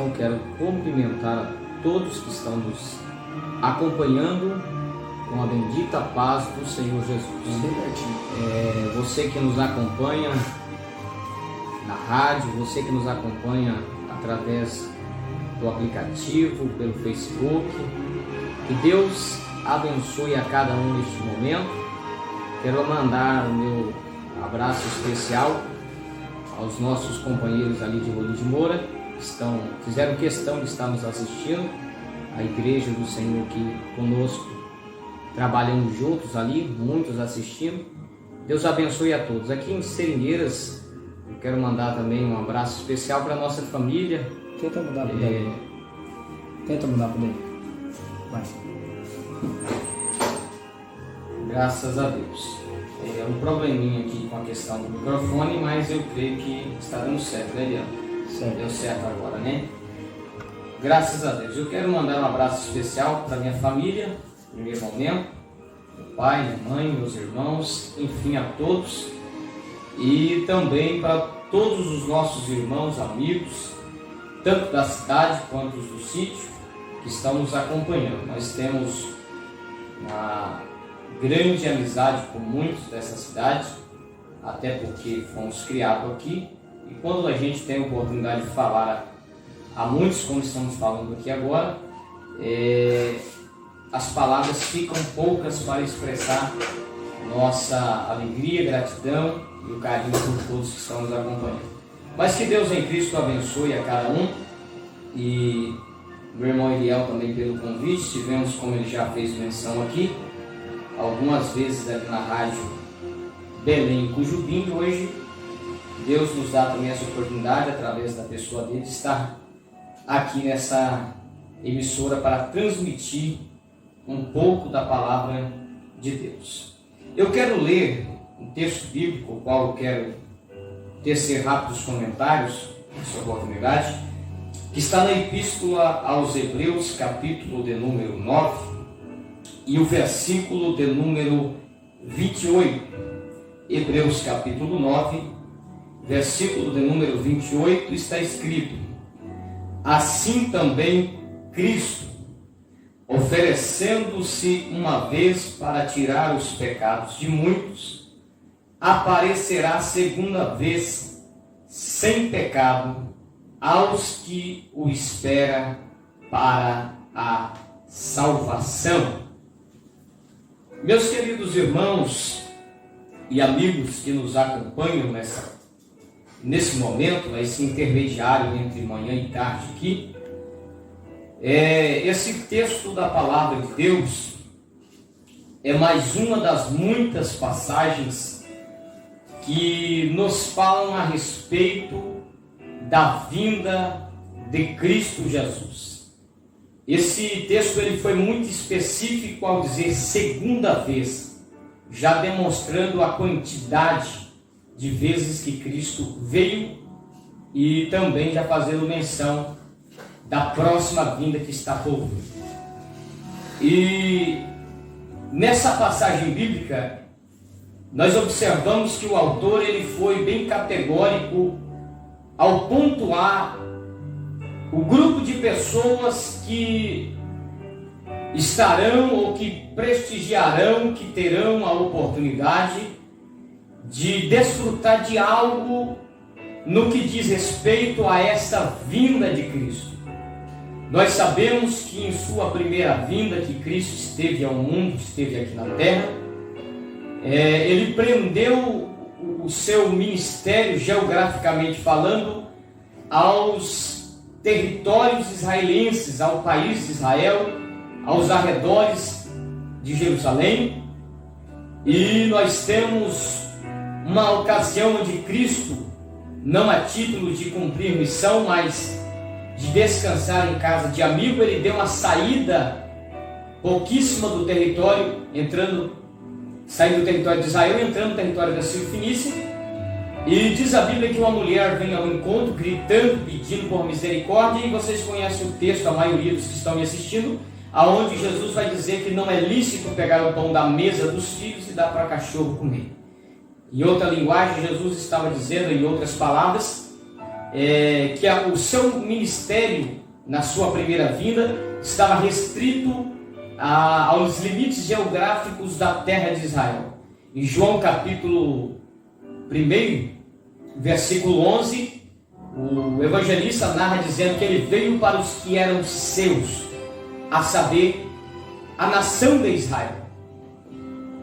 Eu quero cumprimentar a todos que estão nos acompanhando com a bendita paz do Senhor Jesus. Você que nos acompanha na rádio, você que nos acompanha através do aplicativo, pelo Facebook, que Deus abençoe a cada um neste momento. Quero mandar o meu abraço especial aos nossos companheiros ali de Rolim de Moura, que fizeram questão de estar nos assistindo, a Igreja do Senhor aqui conosco, trabalhando juntos ali, muitos assistindo. Deus abençoe a todos. Aqui em Seringueiras, eu quero mandar também um abraço especial para a nossa família. Tenta mudar por daí. Tenta mudar por daí. Vai. Graças a Deus. É um probleminha aqui com a questão do microfone, mas eu creio que está dando certo, né, Leandro? Certo. Deu certo agora, né? Graças a Deus. Eu quero mandar um abraço especial para minha família, no primeiro momento, meu pai, minha mãe, meus irmãos, enfim, a todos. E também para todos os nossos irmãos, amigos, tanto da cidade quanto os do sítio, que estão nos acompanhando. Nós temos uma grande amizade com muitos dessa cidade, até porque fomos criados aqui, e quando a gente tem a oportunidade de falar a muitos, como estamos falando aqui agora, as palavras ficam poucas para expressar nossa alegria, gratidão e o carinho por todos que estão nos acompanhando. Mas que Deus em Cristo abençoe a cada um, e meu irmão Eliel também pelo convite. Tivemos, como ele já fez menção aqui, algumas vezes aqui na rádio Belém e Cujubim, e hoje Deus nos dá também essa oportunidade, através da pessoa dele, de estar aqui nessa emissora para transmitir um pouco da palavra de Deus. Eu quero ler um texto bíblico, o qual eu quero tecer rápidos comentários nessa oportunidade, que está na Epístola aos Hebreus, capítulo de número 9, e o versículo de número 28. Hebreus capítulo 9, versículo de número 28, está escrito: assim também Cristo, oferecendo-se uma vez para tirar os pecados de muitos, aparecerá segunda vez sem pecado aos que o esperam para a salvação. Meus queridos irmãos e amigos que nos acompanham nesse momento, esse intermediário entre manhã e tarde aqui, esse texto da palavra de Deus é mais uma das muitas passagens que nos falam a respeito da vinda de Cristo Jesus. Esse texto ele foi muito específico ao dizer segunda vez, já demonstrando a quantidade de vezes que Cristo veio, e também já fazendo menção da próxima vinda que está por vir. E nessa passagem bíblica, nós observamos que o autor ele foi bem categórico ao pontuar o grupo de pessoas que estarão ou que prestigiarão, que terão a oportunidade de desfrutar de algo no que diz respeito a essa vinda de Cristo. Nós sabemos que em sua primeira vinda, que Cristo esteve ao mundo, esteve aqui na terra, ele prendeu o seu ministério, geograficamente falando, aos territórios israelenses, ao país de Israel, aos arredores de Jerusalém. E nós temos uma ocasião onde Cristo, não a título de cumprir missão, mas de descansar em casa de amigo, ele deu uma saída pouquíssima do território, saindo do território de Israel, entrando no território da Sírio-Fenícia. E diz a Bíblia que uma mulher vem ao encontro, gritando, pedindo por misericórdia, e vocês conhecem o texto, a maioria dos que estão me assistindo, aonde Jesus vai dizer que não é lícito pegar o pão da mesa dos filhos e dar para cachorro comer. Em outra linguagem, Jesus estava dizendo, em outras palavras, que o seu ministério, na sua primeira vinda, estava restrito aos limites geográficos da terra de Israel. Em João capítulo 1, versículo 11, o evangelista narra dizendo que ele veio para os que eram seus, a saber, a nação de Israel.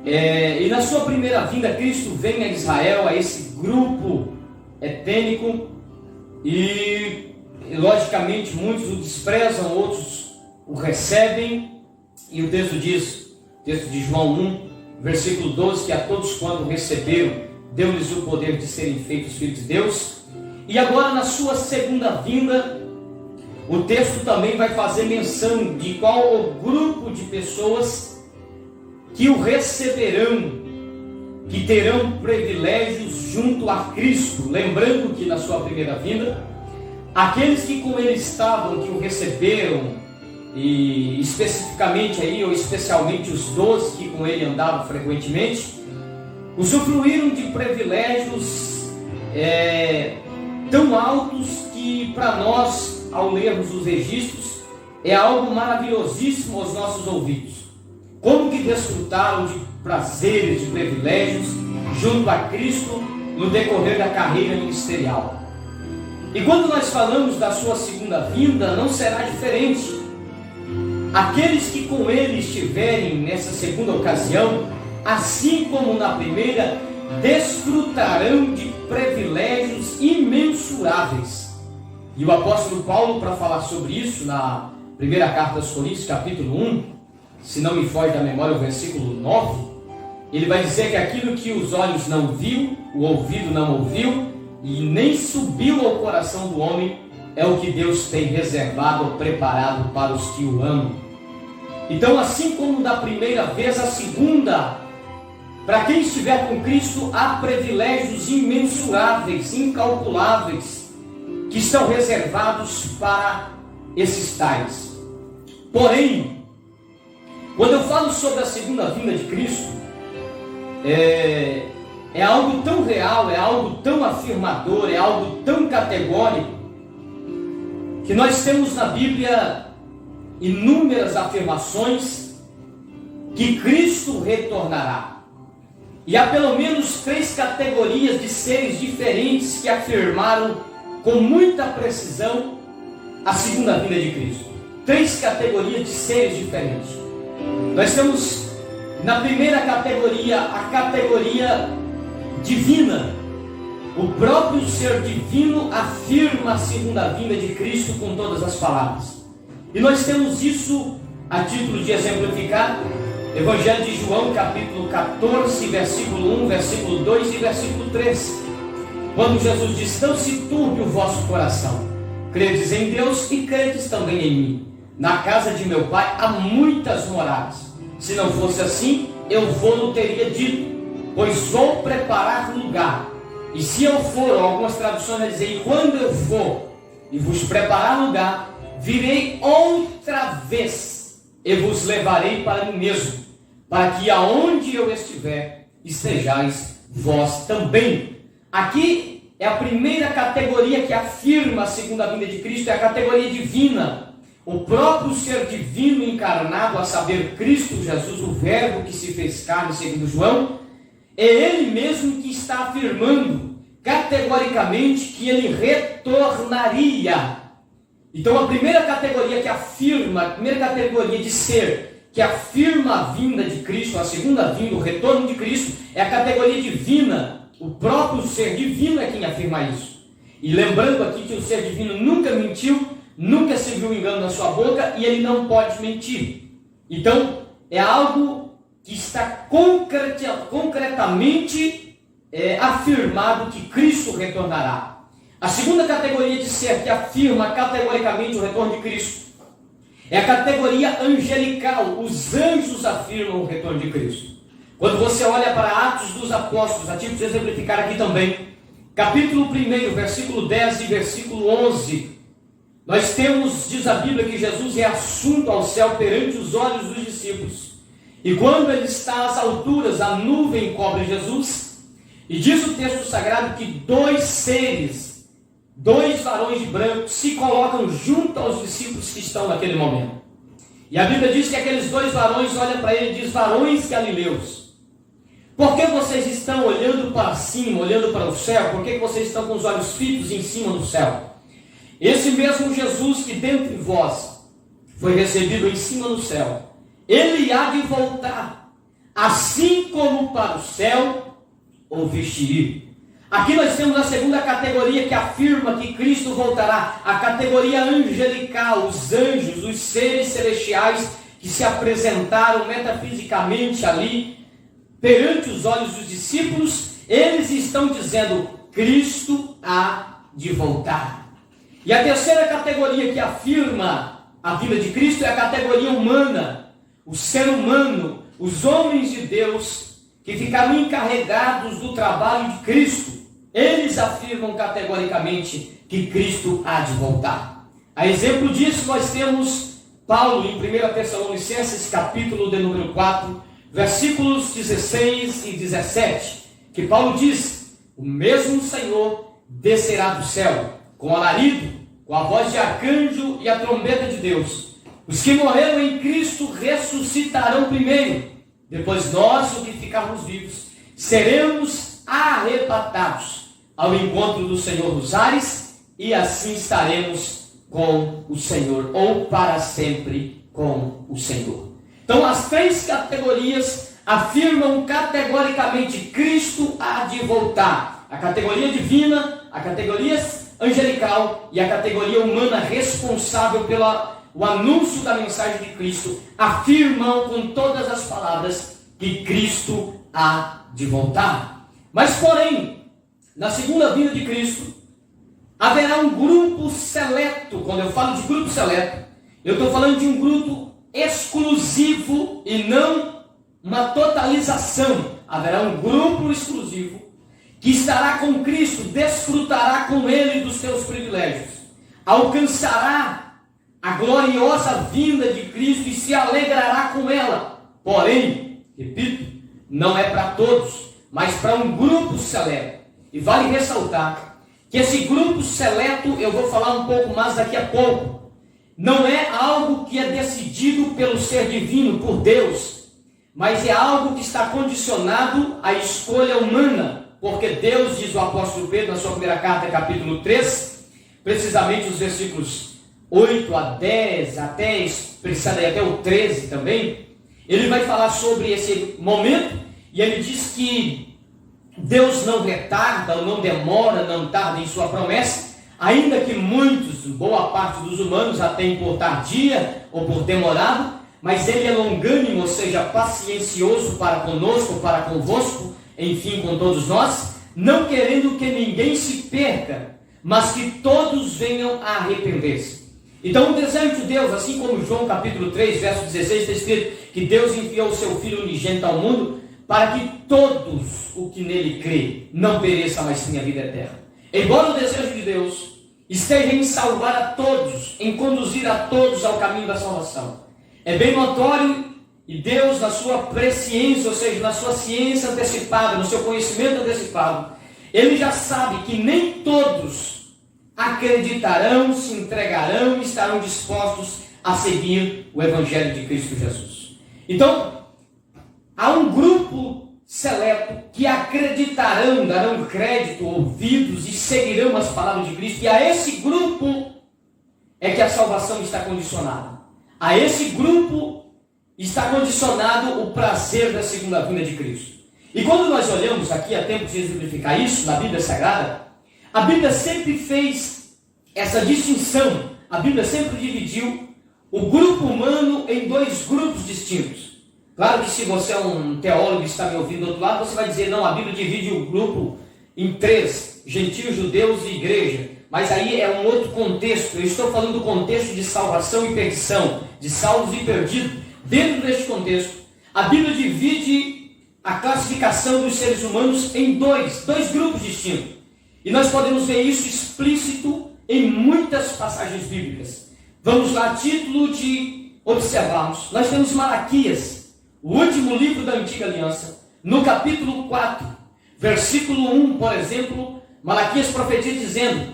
E na sua primeira vinda, Cristo vem a Israel, a esse grupo etênico, e logicamente muitos o desprezam, outros o recebem, e o texto diz, texto de João 1, versículo 12, que a todos quanto receberam, deu-lhes o poder de serem feitos filhos de Deus. E agora, na sua segunda vinda, o texto também vai fazer menção de qual o grupo de pessoas que o receberão, que terão privilégios junto a Cristo. Lembrando que na sua primeira vinda, aqueles que com ele estavam, que o receberam, e especificamente aí, ou especialmente os 12 que com ele andavam frequentemente, usufruíram de privilégios tão altos que para nós, ao lermos os registros, é algo maravilhosíssimo aos nossos ouvidos. Como que desfrutaram de prazeres, de privilégios junto a Cristo no decorrer da carreira ministerial. E quando nós falamos da sua segunda vinda, não será diferente. Aqueles que com ele estiverem nessa segunda ocasião, assim como na primeira, desfrutarão de privilégios imensuráveis. E o apóstolo Paulo, para falar sobre isso, na primeira carta aos Coríntios, capítulo 1, se não me foge da memória o versículo 9, ele vai dizer que aquilo que os olhos não viu, o ouvido não ouviu, e nem subiu ao coração do homem, é o que Deus tem reservado ou preparado para os que o amam. Então, assim como da primeira vez, a segunda, para quem estiver com Cristo, há privilégios imensuráveis, incalculáveis, que estão reservados para esses tais. Porém, quando eu falo sobre a segunda vinda de Cristo, é algo tão real, é algo tão afirmador, é algo tão categórico, que nós temos na Bíblia inúmeras afirmações que Cristo retornará. E há pelo menos 3 categorias de seres diferentes que afirmaram com muita precisão a segunda vinda de Cristo. 3 categorias de seres diferentes. Nós temos na primeira categoria a categoria divina. O próprio ser divino afirma a segunda vinda de Cristo com todas as palavras. E nós temos isso a título de exemplificar, Evangelho de João, capítulo 14, versículo 1, versículo 2 e versículo 3. Quando Jesus diz: não se turbe o vosso coração, credes em Deus e credes também em mim. Na casa de meu Pai há muitas moradas. Se não fosse assim, eu vou-lo teria dito, pois vou preparar lugar. E se eu for, algumas traduções vai dizer, e quando eu for e vos preparar lugar, virei outra vez e vos levarei para mim mesmo, para que aonde eu estiver, estejais vós também. Aqui é a primeira categoria que afirma a segunda vinda de Cristo, é a categoria divina. O próprio ser divino encarnado, a saber, Cristo Jesus, o verbo que se fez carne, segundo João, é ele mesmo que está afirmando categoricamente que ele retornaria. Então a primeira categoria que afirma, a primeira categoria de ser que afirma a vinda de Cristo, a segunda vinda, o retorno de Cristo, é a categoria divina. O próprio ser divino é quem afirma isso. E lembrando aqui que o ser divino nunca mentiu, nunca se viu engano na sua boca, e ele não pode mentir. Então é algo que está concretamente afirmado que Cristo retornará. A segunda categoria de ser que afirma categoricamente o retorno de Cristo é a categoria angelical. Os anjos afirmam o retorno de Cristo. Quando você olha para Atos dos Apóstolos, a título de exemplificar aqui também, capítulo 1, versículo 10 e versículo 11, nós temos, diz a Bíblia, que Jesus é assunto ao céu perante os olhos dos discípulos. E quando ele está às alturas, a nuvem cobre Jesus. E diz o texto sagrado que 2 seres dois varões de branco se colocam junto aos discípulos que estão naquele momento. E a Bíblia diz que aqueles dois varões olham para ele e diz: varões galileus, por que vocês estão olhando para cima, olhando para o céu? Por que vocês estão com os olhos fitos em cima do céu? Esse mesmo Jesus que dentre vós foi recebido em cima do céu, ele há de voltar, assim como para o céu ouviste ir. Aqui nós temos a segunda categoria que afirma que Cristo voltará, a categoria angelical, os anjos, os seres celestiais que se apresentaram metafisicamente ali, perante os olhos dos discípulos. Eles estão dizendo: Cristo há de voltar. E a terceira categoria que afirma a vinda de Cristo é a categoria humana, o ser humano, os homens de Deus que ficaram encarregados do trabalho de Cristo. Eles afirmam categoricamente que Cristo há de voltar. A exemplo disso, nós temos Paulo em 1 Tessalonicenses, capítulo de número 4, versículos 16 e 17, que Paulo diz: o mesmo Senhor descerá do céu, com alarido, com a voz de arcanjo e a trombeta de Deus. Os que morreram em Cristo ressuscitarão primeiro, depois nós, os que ficarmos vivos, seremos arrebatados ao encontro do Senhor nos ares, e assim estaremos com o Senhor, ou para sempre com o Senhor. Então as três categorias afirmam categoricamente: Cristo há de voltar. A categoria divina, a categoria angelical e a categoria humana responsável pelo anúncio da mensagem de Cristo afirmam com todas as palavras que Cristo há de voltar. Mas porém, na segunda vinda de Cristo, haverá um grupo seleto. Quando eu falo de grupo seleto, eu estou falando de um grupo exclusivo e não uma totalização. Haverá um grupo exclusivo que estará com Cristo, desfrutará com Ele dos seus privilégios, alcançará a gloriosa vinda de Cristo e se alegrará com ela. Porém, repito, não é para todos, mas para um grupo seleto. E vale ressaltar que esse grupo seleto, eu vou falar um pouco mais daqui a pouco, não é algo que é decidido pelo ser divino, por Deus, mas é algo que está condicionado à escolha humana, porque Deus, diz o apóstolo Pedro na sua primeira carta, capítulo 3, precisamente os versículos 8 a 10, até o 13 também, ele vai falar sobre esse momento, e ele diz que Deus não retarda, não demora, não tarda em sua promessa, ainda que muitos, boa parte dos humanos, a tenham por tardia ou por demorado, mas Ele é longânimo, ou seja, paciencioso para conosco, para convosco, enfim, com todos nós, não querendo que ninguém se perca, mas que todos venham a arrepender-se. Então o desejo de Deus, assim como João capítulo 3, verso 16, está escrito que Deus enviou o seu Filho unigênito ao mundo, para que todos o que nele crê não pereça, mas tenha vida eterna. Embora o desejo de Deus esteja em salvar a todos, em conduzir a todos ao caminho da salvação, é bem notório, e Deus, na sua presciência, ou seja, na sua ciência antecipada, no seu conhecimento antecipado, Ele já sabe que nem todos acreditarão, se entregarão e estarão dispostos a seguir o Evangelho de Cristo Jesus. Então, há um grupo seleto que acreditarão, darão crédito, ouvidos e seguirão as palavras de Cristo. E a esse grupo é que a salvação está condicionada. A esse grupo está condicionado o prazer da segunda vinda de Cristo. E quando nós olhamos aqui, há tempo de exemplificar isso na Bíblia Sagrada, a Bíblia sempre fez essa distinção. A Bíblia sempre dividiu o grupo humano em dois grupos distintos. Claro que se você é um teólogo e está me ouvindo do outro lado, você vai dizer: não, a Bíblia divide o grupo em três: gentios, judeus e igreja. Mas aí é um outro contexto. Eu estou falando do contexto de salvação e perdição, de salvos e perdidos. Dentro deste contexto, a Bíblia divide a classificação dos seres humanos em dois grupos distintos. E nós podemos ver isso explícito em muitas passagens bíblicas. Vamos lá, título de observarmos. Nós temos Malaquias, o último livro da Antiga Aliança, no capítulo 4, versículo 1, por exemplo, Malaquias profetiza dizendo: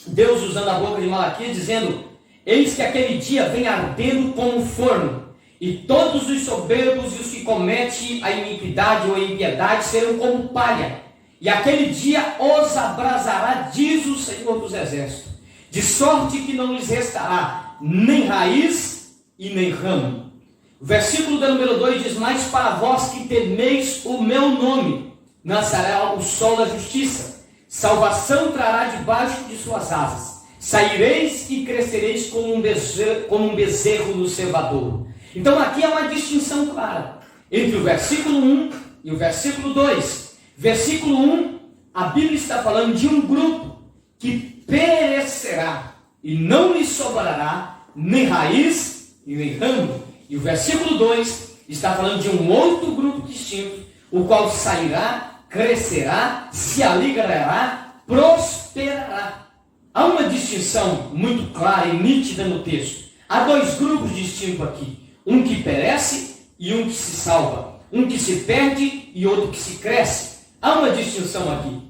Deus usando a boca de Malaquias, dizendo: eis que aquele dia vem ardendo como um forno, e todos os soberbos e os que cometem a iniquidade ou a impiedade serão como palha, e aquele dia os abrasará, diz o Senhor dos Exércitos, de sorte que não lhes restará nem raiz e nem ramo. O versículo do número 2 diz: mas para vós que temeis o meu nome, nascerá o sol da justiça, salvação trará debaixo de suas asas, saireis e crescereis como um bezerro no cevador. Então aqui há uma distinção clara entre o versículo 1 e o versículo 2. Versículo 1, a Bíblia está falando de um grupo que perecerá e não lhe sobrará nem raiz e nem ramo. E o versículo 2 está falando de um outro grupo distinto, o qual sairá, crescerá, se alegrará, prosperará. Há uma distinção muito clara e nítida no texto. Há dois grupos distintos aqui: um que perece e um que se salva, um que se perde e outro que se cresce. Há uma distinção aqui.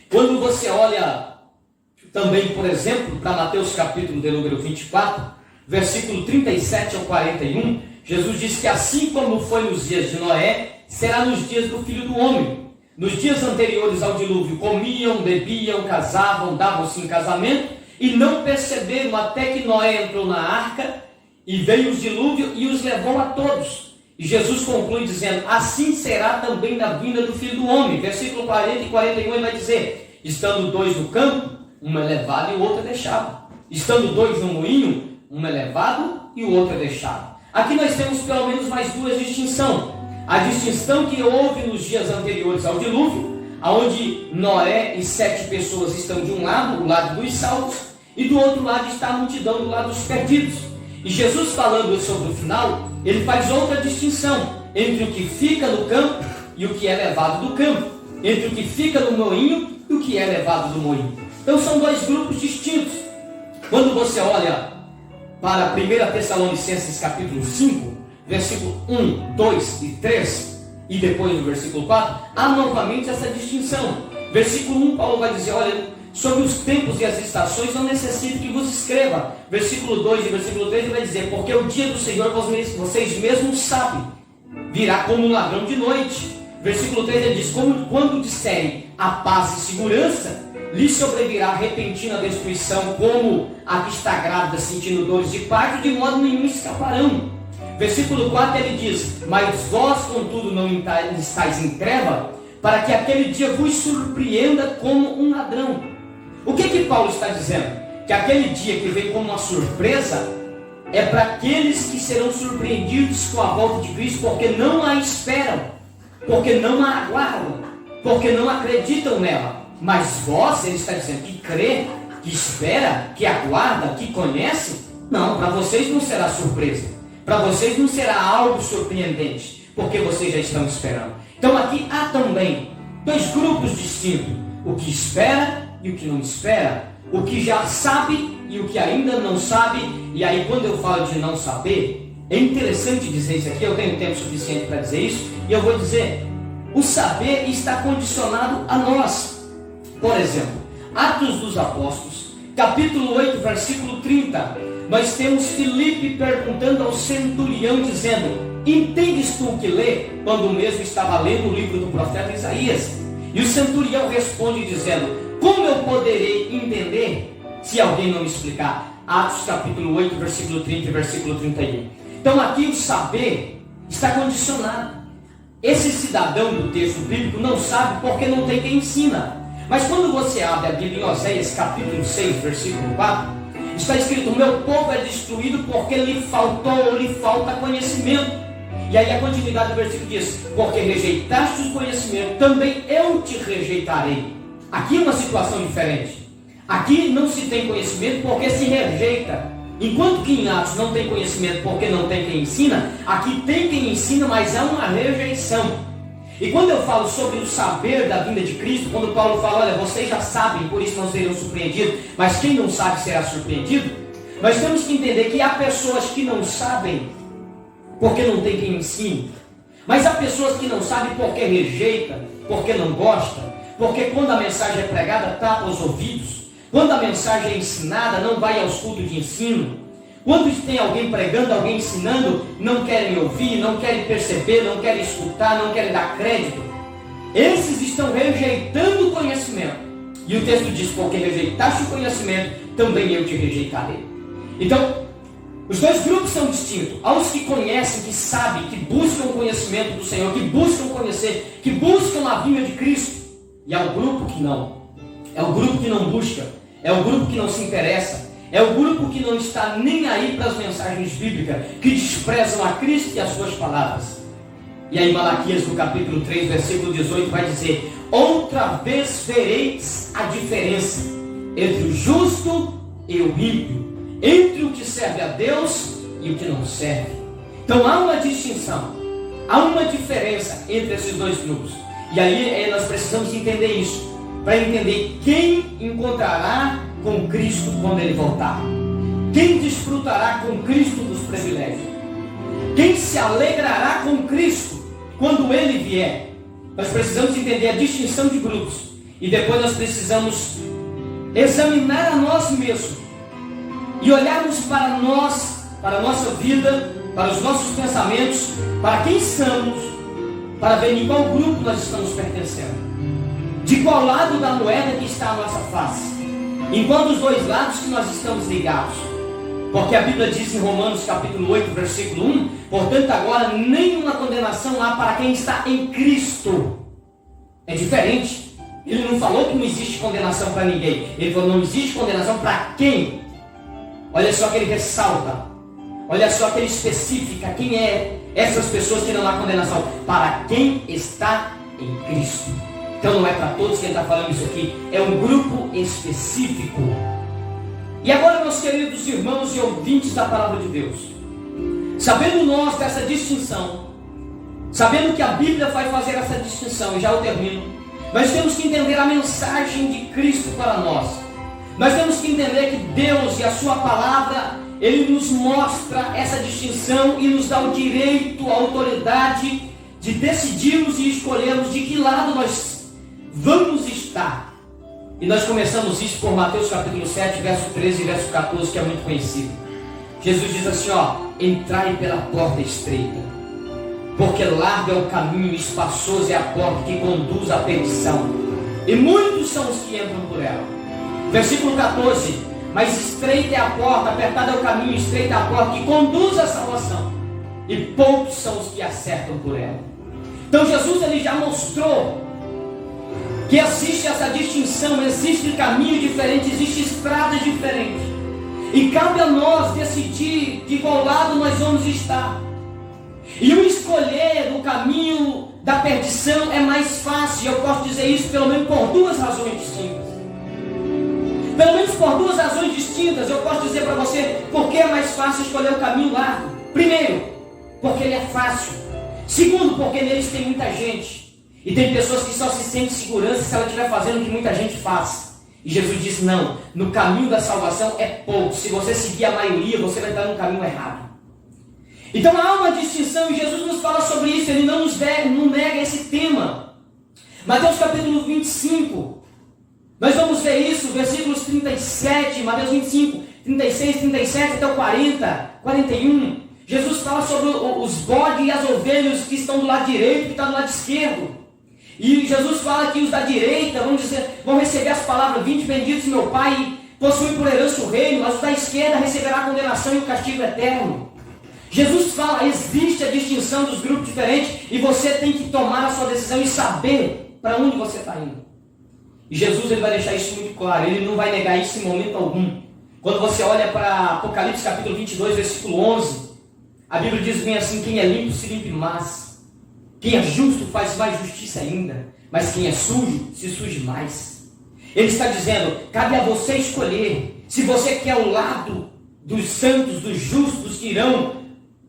Quando você olha também, por exemplo, para Mateus capítulo de número 24, versículo 37 ao 41, Jesus diz que assim como foi nos dias de Noé, será nos dias do Filho do Homem. Nos dias anteriores ao dilúvio, comiam, bebiam, casavam, davam-se em casamento, e não perceberam até que Noé entrou na arca, e veio o dilúvio e os levou a todos. E Jesus conclui dizendo: assim será também na vinda do Filho do Homem. Versículo 40 e 41 ele vai dizer: estando dois no campo, um é levado e o outro é deixado. Estando dois no moinho, um é levado e o outro é deixado. Aqui nós temos pelo menos mais duas distinções. A distinção que houve nos dias anteriores ao dilúvio, onde Noé e 7 pessoas estão de um lado, o lado dos salvos, e do outro lado está a multidão, do lado dos perdidos. E Jesus, falando sobre o final, ele faz outra distinção entre o que fica no campo e o que é levado do campo, entre o que fica no moinho e o que é levado do moinho. Então são dois grupos distintos. Quando você olha para 1 Tessalonicenses capítulo 5, versículo 1, 2 e 3, e depois no versículo 4, há novamente essa distinção. Versículo 1, Paulo vai dizer: olha, sobre os tempos e as estações não necessito que vos escreva. Versículo 2 e versículo 3 ele vai dizer: porque o dia do Senhor vocês mesmos sabem, virá como um ladrão de noite. Versículo 3 ele diz: quando disserem a paz e segurança, lhe sobrevirá repentina destruição, como a que está grávida sentindo dores de parto, de modo nenhum escaparão. Versículo 4 ele diz: mas vós contudo não estáis em treva, para que aquele dia vos surpreenda como um ladrão. O que Paulo está dizendo? Que aquele dia que vem como uma surpresa é para aqueles que serão surpreendidos com a volta de Cristo, porque não a esperam, porque não a aguardam, porque não acreditam nela. Mas vós, ele está dizendo, que crê, que espera, que aguarda, que conhece, não, para vocês não será surpresa, para vocês não será algo surpreendente, porque vocês já estão esperando. Então aqui há também dois grupos distintos: o que espera e o que não espera, o que já sabe e o que ainda não sabe. E aí, quando eu falo de não saber, é interessante dizer isso aqui. Eu tenho tempo suficiente para dizer isso, e eu vou dizer: o saber está condicionado a nós. Por exemplo, Atos dos Apóstolos, capítulo 8, versículo 30, nós temos Filipe perguntando ao centurião, dizendo: entendes tu o que lê? Quando o mesmo estava lendo o livro do profeta Isaías. E o centurião responde dizendo: como eu poderei entender se alguém não me explicar? Atos capítulo 8, versículo 30 e versículo 31. Então aqui o saber está condicionado. Esse cidadão do texto bíblico não sabe porque não tem quem ensina. Mas quando você abre a Bíblia em Oséias capítulo 6, versículo 4, está escrito: o meu povo é destruído porque lhe faltou ou lhe falta conhecimento. E aí a continuidade do versículo diz: porque rejeitaste o conhecimento, também eu te rejeitarei. Aqui é uma situação diferente. Aqui não se tem conhecimento porque se rejeita. Enquanto que em Atos não tem conhecimento porque não tem quem ensina, aqui tem quem ensina, mas há uma rejeição. E quando eu falo sobre o saber da vinda de Cristo, quando Paulo fala: olha, vocês já sabem, por isso não serão surpreendidos, mas quem não sabe será surpreendido, nós temos que entender que há pessoas que não sabem porque não tem quem ensine, mas há pessoas que não sabem porque rejeita, porque não gosta, porque quando a mensagem é pregada tapa os ouvidos, quando a mensagem é ensinada, não vai aos cultos de ensino. Quando tem alguém pregando, alguém ensinando, não querem ouvir, não querem perceber, não querem escutar, não querem dar crédito. Esses estão rejeitando o conhecimento. E o texto diz, porque rejeitaste o conhecimento, também eu te rejeitarei. Então, os dois grupos são distintos. Há os que conhecem, que sabem, que buscam o conhecimento do Senhor, que buscam conhecer, que buscam a vinda de Cristo. E há o grupo que não. É o grupo que não busca, é o grupo que não se interessa, é o grupo que não está nem aí para as mensagens bíblicas, que desprezam a Cristo e as suas palavras. E aí Malaquias, no capítulo 3, versículo 18, vai dizer: outra vez vereis a diferença entre o justo e o ímpio, entre o que serve a Deus e o que não serve. Então há uma distinção, há uma diferença entre esses dois grupos. E aí nós precisamos entender isso, para entender quem encontrará com Cristo quando Ele voltar, quem desfrutará com Cristo dos privilégios, quem se alegrará com Cristo quando Ele vier. Nós precisamos entender a distinção de grupos, e depois nós precisamos examinar a nós mesmos e olharmos para nós, para a nossa vida, para os nossos pensamentos, para quem somos, para ver em qual grupo nós estamos pertencendo, de qual lado da moeda que está a nossa face, em qual dos dois lados que nós estamos ligados. Porque a Bíblia diz em Romanos capítulo 8, versículo 1, portanto agora nenhuma condenação há para quem está em Cristo. É diferente. Ele não falou que não existe condenação para ninguém, ele falou não existe condenação para quem. Olha só que ele ressalta, olha só que ele especifica quem é essas pessoas que não há condenação: para quem está em Cristo. Então não é para todos que ele está falando isso aqui, é um grupo específico. E agora, meus queridos irmãos e ouvintes da palavra de Deus, sabendo nós dessa distinção, sabendo que a Bíblia vai fazer essa distinção, e já eu termino, nós temos que entender a mensagem de Cristo para nós. Nós temos que entender que Deus e a sua palavra, Ele nos mostra essa distinção e nos dá o direito, a autoridade de decidirmos e escolhermos de que lado nós vamos estar. E nós começamos isso por Mateus capítulo 7, verso 13 e verso 14, que é muito conhecido. Jesus diz assim, entrai pela porta estreita, porque largo é o caminho, espaçoso é a porta que conduz à perdição, e muitos são os que entram por ela. Versículo 14, mas estreita é a porta, apertado é o caminho, estreita é a porta que conduz à salvação, e poucos são os que acertam por ela. Então Jesus ele já mostrou que existe essa distinção, existe caminho diferente, existe estradas diferentes, e cabe a nós decidir de qual lado nós vamos estar. E o escolher o caminho da perdição é mais fácil. Eu posso dizer isso pelo menos por duas razões distintas. Pelo menos por duas razões distintas eu posso dizer para você por que é mais fácil escolher o caminho largo. Primeiro, porque ele é fácil. Segundo, porque neles tem muita gente. E tem pessoas que só se sentem segurança se ela estiver fazendo o que muita gente faz. E Jesus disse, não, no caminho da salvação é pouco. Se você seguir a maioria, você vai estar no caminho errado. Então há uma distinção, e Jesus nos fala sobre isso, ele não nega esse tema. Mateus capítulo 25, nós vamos ver isso, versículos 37, Mateus 25, 36, 37 até o 40, 41. Jesus fala sobre os bodes e as ovelhas que estão do lado direito e que estão do lado esquerdo. E Jesus fala que os da direita vão receber as palavras, vinde benditos meu Pai, possuem por herança o reino, mas os da esquerda receberá a condenação e o castigo eterno. Jesus fala, existe a distinção dos grupos diferentes, e você tem que tomar a sua decisão e saber para onde você está indo. E Jesus ele vai deixar isso muito claro, ele não vai negar isso em momento algum. Quando você olha para Apocalipse capítulo 22, versículo 11, a Bíblia diz bem assim, quem é limpo se limpe mais. Quem é justo faz mais justiça ainda, mas quem é sujo, se suje mais. Ele está dizendo, cabe a você escolher, se você quer o lado dos santos, dos justos que irão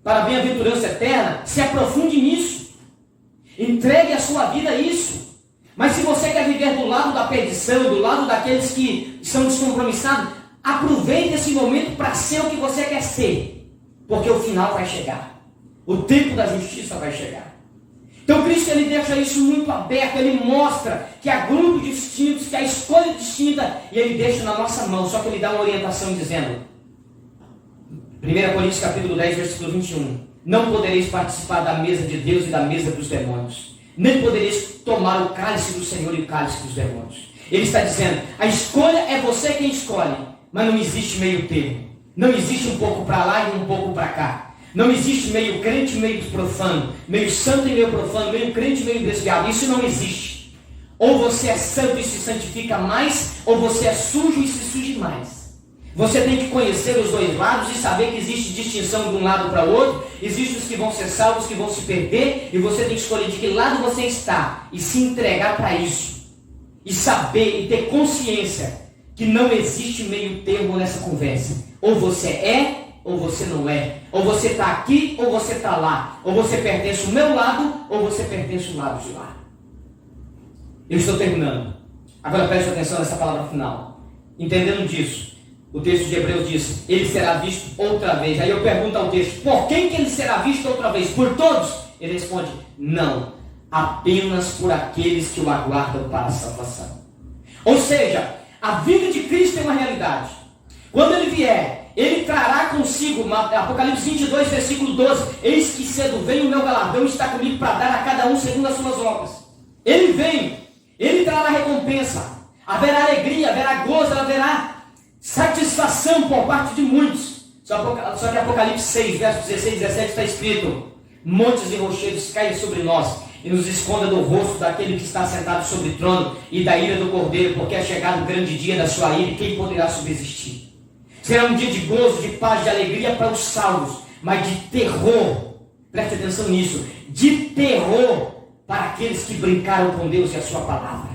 para a bem-aventurança eterna, se aprofunde nisso, entregue a sua vida a isso. Mas se você quer viver do lado da perdição, do lado daqueles que são descompromissados, aproveite esse momento para ser o que você quer ser, porque o final vai chegar, o tempo da justiça vai chegar. Então Cristo ele deixa isso muito aberto, ele mostra que há grupos distintos, que há escolha distinta, e ele deixa na nossa mão, só que ele dá uma orientação dizendo, 1 Coríntios capítulo 10, versículo 21, não podereis participar da mesa de Deus e da mesa dos demônios, nem podereis tomar o cálice do Senhor e o cálice dos demônios. Ele está dizendo, a escolha é você quem escolhe, mas não existe meio termo, não existe um pouco para lá e um pouco para cá. Não existe meio crente e meio profano, meio santo e meio profano, meio crente e meio desviado. Isso não existe. Ou você é santo e se santifica mais, ou você é sujo e se suje mais. Você tem que conhecer os dois lados e saber que existe distinção de um lado para o outro. Existem os que vão ser salvos, que vão se perder, e você tem que escolher de que lado você está e se entregar para isso. E saber e ter consciência que não existe meio termo nessa conversa. Ou você é, ou você não é, ou você está aqui, ou você está lá, ou você pertence ao meu lado, ou você pertence ao lado de lá. Eu estou terminando. Agora preste atenção nessa palavra final. Entendendo disso, o texto de Hebreus diz, ele será visto outra vez. Aí eu pergunto ao texto, por quem que ele será visto outra vez? Por todos? Ele responde, não, apenas por aqueles que o aguardam para a salvação. Ou seja, a vinda de Cristo é uma realidade. Quando ele vier, ele trará consigo, Apocalipse 22, versículo 12, eis que cedo vem o meu galardão, está comigo para dar a cada um segundo as suas obras. Ele vem, ele trará recompensa, haverá alegria, haverá gozo, haverá satisfação por parte de muitos. Só que Apocalipse 6, verso 16 e 17 está escrito, montes e rochedos caem sobre nós, e nos esconda do rosto daquele que está sentado sobre o trono, e da ira do cordeiro, porque é chegado o grande dia da sua ira, e quem poderá subsistir? Será um dia de gozo, de paz, de alegria para os salvos, mas de terror, preste atenção nisso, de terror para aqueles que brincaram com Deus e a sua palavra.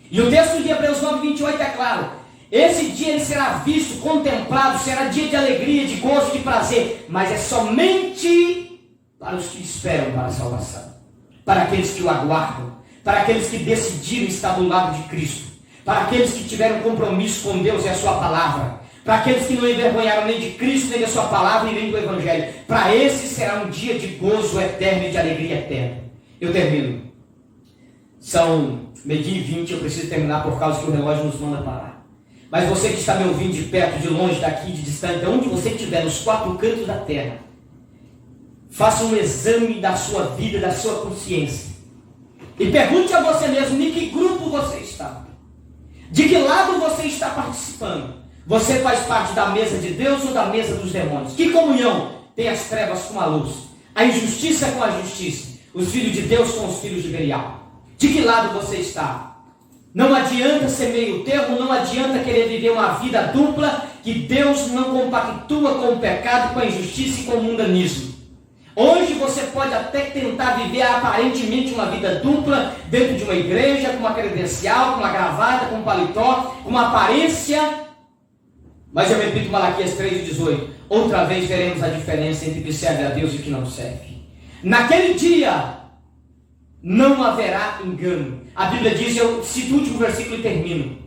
E o texto de Hebreus 9, 28 é claro, esse dia ele será visto, contemplado, será dia de alegria, de gozo, de prazer, mas é somente para os que esperam para a salvação, para aqueles que o aguardam, para aqueles que decidiram estar do lado de Cristo, para aqueles que tiveram compromisso com Deus e a sua palavra, para aqueles que não envergonharam nem de Cristo, nem da sua palavra e nem do Evangelho. Para esses será um dia de gozo eterno e de alegria eterna. Eu termino. São 12h20, eu preciso terminar por causa que o relógio nos manda parar. Mas você que está me ouvindo de perto, de longe, daqui, de distante, onde você estiver, nos quatro cantos da terra, faça um exame da sua vida, da sua consciência. E pergunte a você mesmo, em que grupo você está? De que lado você está participando? Você faz parte da mesa de Deus ou da mesa dos demônios? Que comunhão tem as trevas com a luz? A injustiça com a justiça? Os filhos de Deus com os filhos de Belial? De que lado você está? Não adianta ser meio termo, não adianta querer viver uma vida dupla, que Deus não compactua com o pecado, com a injustiça e com o mundanismo. Hoje você pode até tentar viver aparentemente uma vida dupla, dentro de uma igreja, com uma credencial, com uma gravata, com um paletó, com uma aparência. Mas eu repito Malaquias 3,18. Outra vez veremos a diferença entre o que serve a Deus e o que não serve. Naquele dia não haverá engano. A Bíblia diz, eu cito o último versículo e termino.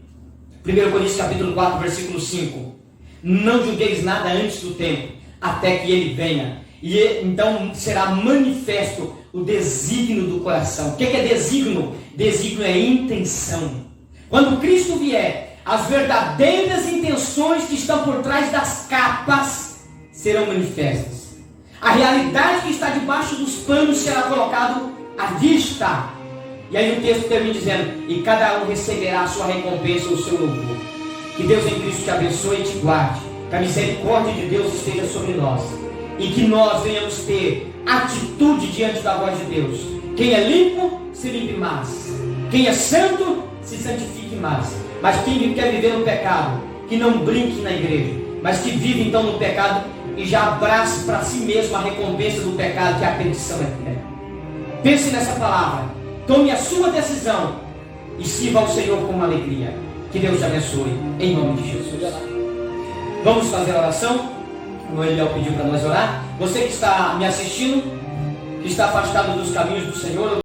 1 Coríntios capítulo 4, versículo 5. Não julgueis nada antes do tempo, até que ele venha. E então será manifesto o desígnio do coração. O que é desígnio? Desígnio é intenção. Quando Cristo vier, as verdadeiras intenções que estão por trás das capas serão manifestas. A realidade que está debaixo dos panos será colocado à vista. E aí o texto termina dizendo, e cada um receberá a sua recompensa, o seu louvor. Que Deus em Cristo te abençoe e te guarde. Que a misericórdia de Deus esteja sobre nós. E que nós venhamos ter atitude diante da voz de Deus. Quem é limpo, se limpe mais. Quem é santo, se santifique mais. Mas quem quer viver no pecado, que não brinque na igreja, mas que vive então no pecado e já abrace para si mesmo a recompensa do pecado, que é a perdição eterna. Pense nessa palavra, tome a sua decisão e sirva ao Senhor com alegria. Que Deus te abençoe, em nome de Jesus. Vamos fazer a oração? O Eliel pediu para nós orar. Você que está me assistindo, que está afastado dos caminhos do Senhor,